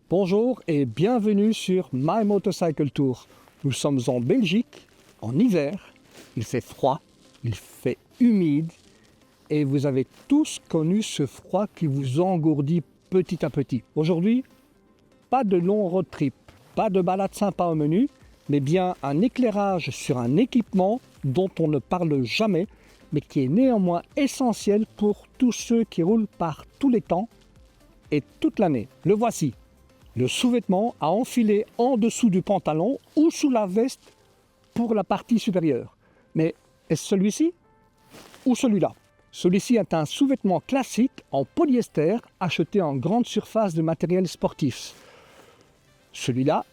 Bonjour et bienvenue sur My Motorcycle Tour. Nous sommes en Belgique, en hiver, il fait froid, il fait humide et vous avez tous connu ce froid qui vous engourdit petit à petit. Aujourd'hui, pas de long road trip, pas de balade sympa au menu, mais bien un éclairage sur un équipement dont on ne parle jamais, mais qui est néanmoins essentiel pour tous ceux qui roulent par tous les temps et toute l'année. Le voici. Le sous-vêtement à enfiler en dessous du pantalon ou sous la veste pour la partie supérieure. Mais est-ce celui-ci ou celui-là? Celui-ci est un sous-vêtement classique en polyester acheté en grande surface de matériel sportif. Celui-là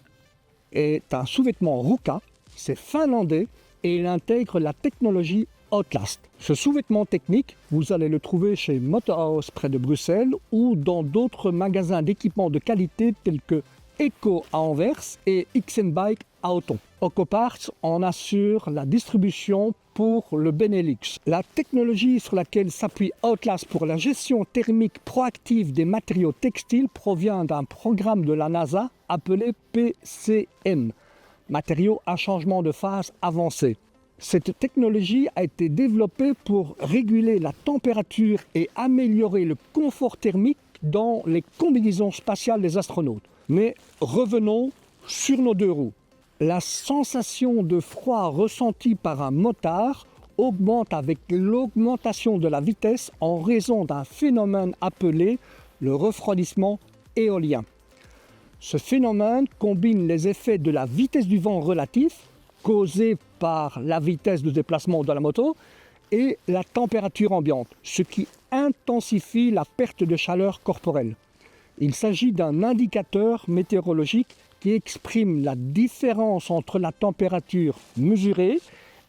est un sous-vêtement Ruka, c'est finlandais et il intègre la technologie Outlast. Ce sous-vêtement technique, vous allez le trouver chez Motorhouse près de Bruxelles ou dans d'autres magasins d'équipements de qualité tels que Eco à Anvers et XM-Bike à Othon. Ocoparts en assure la distribution pour le Benelux. La technologie sur laquelle s'appuie Outlast pour la gestion thermique proactive des matériaux textiles provient d'un programme de la NASA appelé PCM, matériaux à changement de phase avancé. Cette technologie a été développée pour réguler la température et améliorer le confort thermique dans les combinaisons spatiales des astronautes. Mais revenons sur nos deux roues. La sensation de froid ressentie par un motard augmente avec l'augmentation de la vitesse en raison d'un phénomène appelé le refroidissement éolien. Ce phénomène combine les effets de la vitesse du vent relatif, causée par la vitesse de déplacement de la moto, et la température ambiante, ce qui intensifie la perte de chaleur corporelle. Il s'agit d'un indicateur météorologique qui exprime la différence entre la température mesurée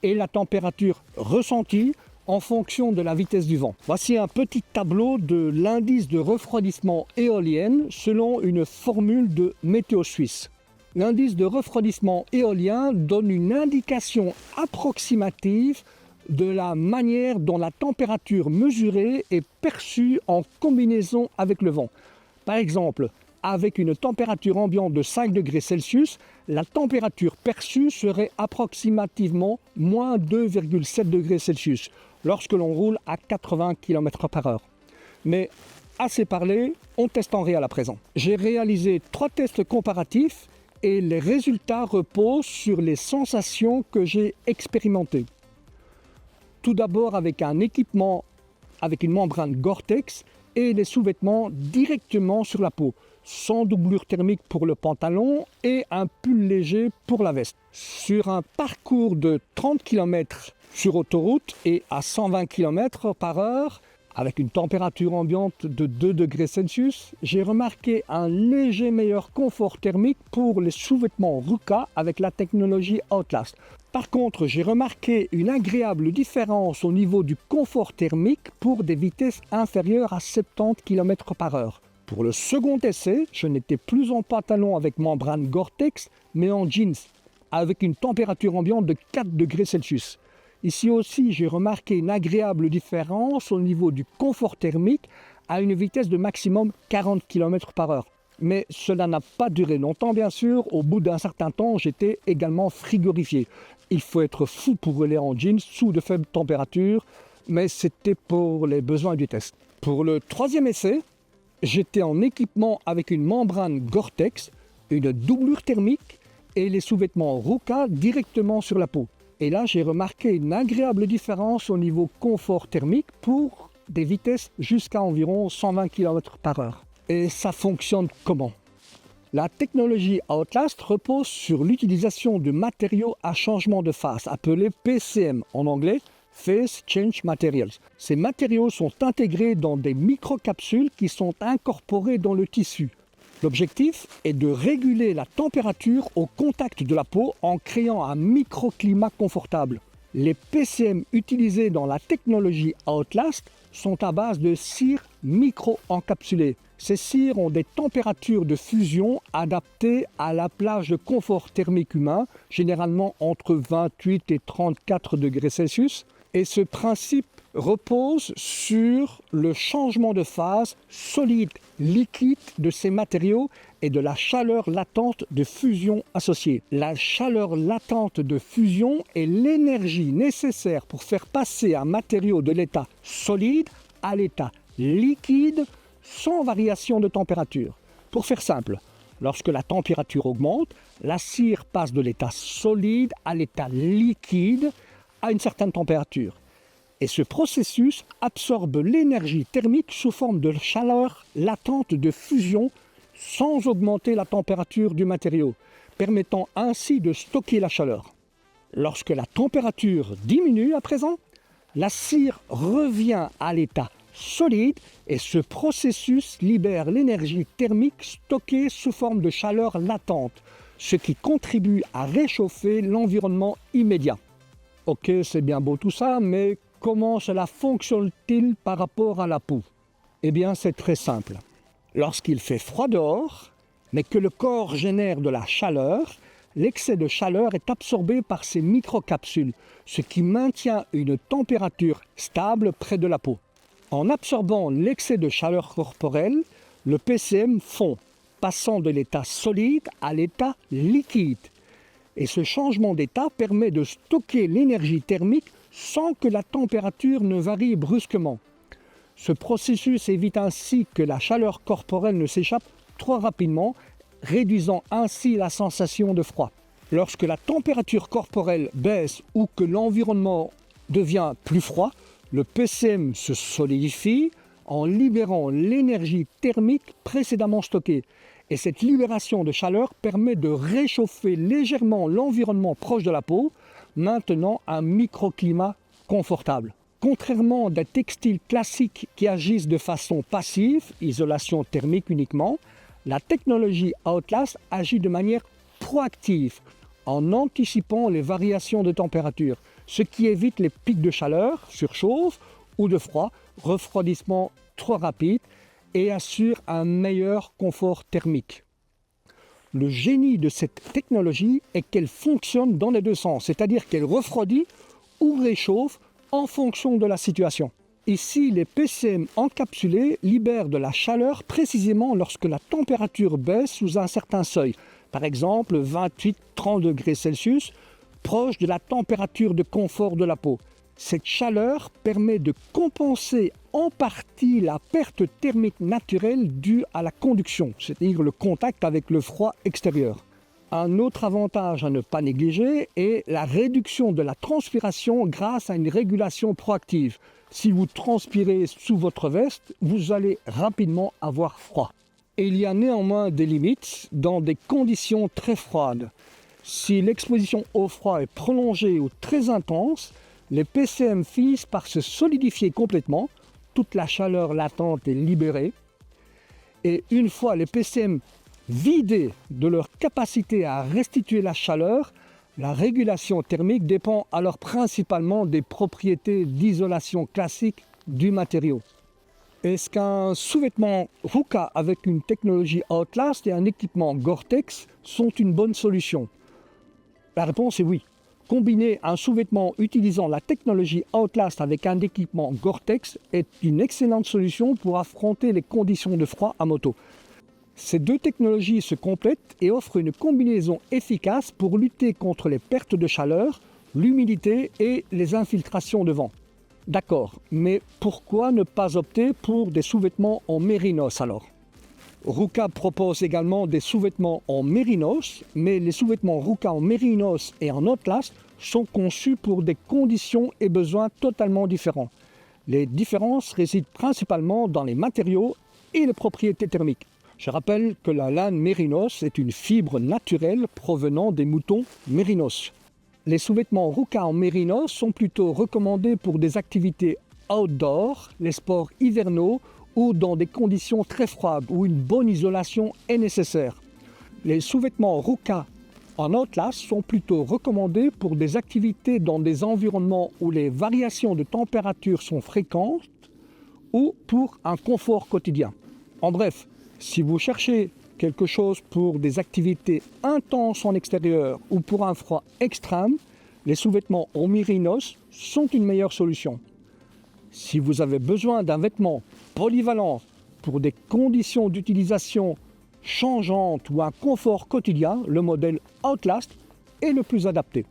et la température ressentie en fonction de la vitesse du vent. Voici un petit tableau de l'indice de refroidissement éolien selon une formule de Météo Suisse. L'indice de refroidissement éolien donne une indication approximative de la manière dont la température mesurée est perçue en combinaison avec le vent. Par exemple, avec une température ambiante de 5 degrés Celsius, la température perçue serait approximativement moins 2,7 degrés Celsius lorsque l'on roule à 80 km/h. Mais assez parlé, on teste en réel à présent. J'ai réalisé 3 tests comparatifs et les résultats reposent sur les sensations que j'ai expérimentées. Tout d'abord avec un équipement avec une membrane Gore-Tex et les sous-vêtements directement sur la peau, sans doublure thermique pour le pantalon et un pull léger pour la veste. Sur un parcours de 30 km sur autoroute et à 120 km/h, avec une température ambiante de 2 degrés Celsius, j'ai remarqué un léger meilleur confort thermique pour les sous-vêtements Ruka avec la technologie Outlast. Par contre, j'ai remarqué une agréable différence au niveau du confort thermique pour des vitesses inférieures à 70 km/h. Pour le second essai, je n'étais plus en pantalon avec membrane Gore-Tex, mais en jeans, avec une température ambiante de 4 degrés Celsius. Ici aussi, j'ai remarqué une agréable différence au niveau du confort thermique à une vitesse de maximum 40 km/h. Mais cela n'a pas duré longtemps, bien sûr. Au bout d'un certain temps, j'étais également frigorifié. Il faut être fou pour rouler en jeans sous de faibles températures, mais c'était pour les besoins du test. Pour le troisième essai, j'étais en équipement avec une membrane Gore-Tex, une doublure thermique et les sous-vêtements Ruka directement sur la peau. Et là, j'ai remarqué une agréable différence au niveau confort thermique pour des vitesses jusqu'à environ 120 km/h. Et ça fonctionne comment? La technologie Outlast repose sur l'utilisation de matériaux à changement de phase, appelés PCM en anglais, Phase Change Materials. Ces matériaux sont intégrés dans des microcapsules qui sont incorporées dans le tissu. L'objectif est de réguler la température au contact de la peau en créant un microclimat confortable. Les PCM utilisés dans la technologie Outlast sont à base de cire micro-encapsulée. Ces cires ont des températures de fusion adaptées à la plage de confort thermique humain, généralement entre 28 et 34 degrés Celsius. Et ce principe repose sur le changement de phase solide-liquide de ces matériaux et de la chaleur latente de fusion associée. La chaleur latente de fusion est l'énergie nécessaire pour faire passer un matériau de l'état solide à l'état liquide sans variation de température. Pour faire simple, lorsque la température augmente, la cire passe de l'état solide à l'état liquide à une certaine température. Et ce processus absorbe l'énergie thermique sous forme de chaleur latente de fusion sans augmenter la température du matériau, permettant ainsi de stocker la chaleur. Lorsque la température diminue à présent, la cire revient à l'état solide et ce processus libère l'énergie thermique stockée sous forme de chaleur latente, ce qui contribue à réchauffer l'environnement immédiat. Ok, c'est bien beau tout ça, mais comment cela fonctionne-t-il par rapport à la peau? Eh bien, c'est très simple. Lorsqu'il fait froid dehors, mais que le corps génère de la chaleur, l'excès de chaleur est absorbé par ces microcapsules, ce qui maintient une température stable près de la peau. En absorbant l'excès de chaleur corporelle, le PCM fond, passant de l'état solide à l'état liquide. Et ce changement d'état permet de stocker l'énergie thermique sans que la température ne varie brusquement. Ce processus évite ainsi que la chaleur corporelle ne s'échappe trop rapidement, réduisant ainsi la sensation de froid. Lorsque la température corporelle baisse ou que l'environnement devient plus froid, le PCM se solidifie en libérant l'énergie thermique précédemment stockée. Et cette libération de chaleur permet de réchauffer légèrement l'environnement proche de la peau, maintenant un microclimat confortable. Contrairement à des textiles classiques qui agissent de façon passive, isolation thermique uniquement, la technologie Outlast agit de manière proactive en anticipant les variations de température, ce qui évite les pics de chaleur, surchauffe ou de froid, refroidissement trop rapide et assure un meilleur confort thermique. Le génie de cette technologie est qu'elle fonctionne dans les deux sens, c'est-à-dire qu'elle refroidit ou réchauffe en fonction de la situation. Ici, les PCM encapsulés libèrent de la chaleur précisément lorsque la température baisse sous un certain seuil, par exemple 28-30 degrés Celsius, proche de la température de confort de la peau. Cette chaleur permet de compenser en partie la perte thermique naturelle due à la conduction, c'est-à-dire le contact avec le froid extérieur. Un autre avantage à ne pas négliger est la réduction de la transpiration grâce à une régulation proactive. Si vous transpirez sous votre veste, vous allez rapidement avoir froid. Et il y a néanmoins des limites dans des conditions très froides. Si l'exposition au froid est prolongée ou très intense, les PCM finissent par se solidifier complètement, toute la chaleur latente est libérée. Et une fois les PCM vidés de leur capacité à restituer la chaleur, la régulation thermique dépend alors principalement des propriétés d'isolation classique du matériau. Est-ce qu'un sous-vêtement Ruka avec une technologie Outlast et un équipement Gore-Tex sont une bonne solution? La réponse est oui. Combiner un sous-vêtement utilisant la technologie Outlast avec un équipement Gore-Tex est une excellente solution pour affronter les conditions de froid à moto. Ces deux technologies se complètent et offrent une combinaison efficace pour lutter contre les pertes de chaleur, l'humidité et les infiltrations de vent. D'accord, mais pourquoi ne pas opter pour des sous-vêtements en mérinos alors? Ruka propose également des sous-vêtements en mérinos, mais les sous-vêtements Ruka en mérinos et en Outlast sont conçus pour des conditions et besoins totalement différents. Les différences résident principalement dans les matériaux et les propriétés thermiques. Je rappelle que la laine mérinos est une fibre naturelle provenant des moutons mérinos. Les sous-vêtements Ruka en mérinos sont plutôt recommandés pour des activités outdoor, les sports hivernaux ou dans des conditions très froides où une bonne isolation est nécessaire. Les sous-vêtements Ruka en Outlast sont plutôt recommandés pour des activités dans des environnements où les variations de température sont fréquentes ou pour un confort quotidien. En bref, si vous cherchez quelque chose pour des activités intenses en extérieur ou pour un froid extrême, les sous-vêtements en mérinos sont une meilleure solution. Si vous avez besoin d'un vêtement polyvalent pour des conditions d'utilisation changeantes ou un confort quotidien, le modèle Outlast est le plus adapté.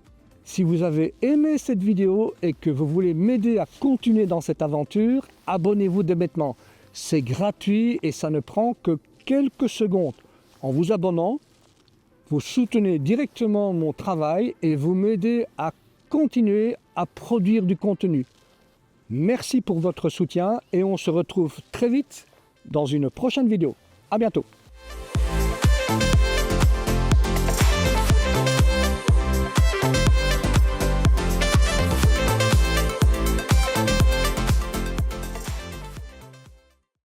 Si vous avez aimé cette vidéo et que vous voulez m'aider à continuer dans cette aventure, abonnez-vous dès maintenant. C'est gratuit et ça ne prend que quelques secondes. En vous abonnant, vous soutenez directement mon travail et vous m'aidez à continuer à produire du contenu. Merci pour votre soutien et on se retrouve très vite dans une prochaine vidéo. À bientôt.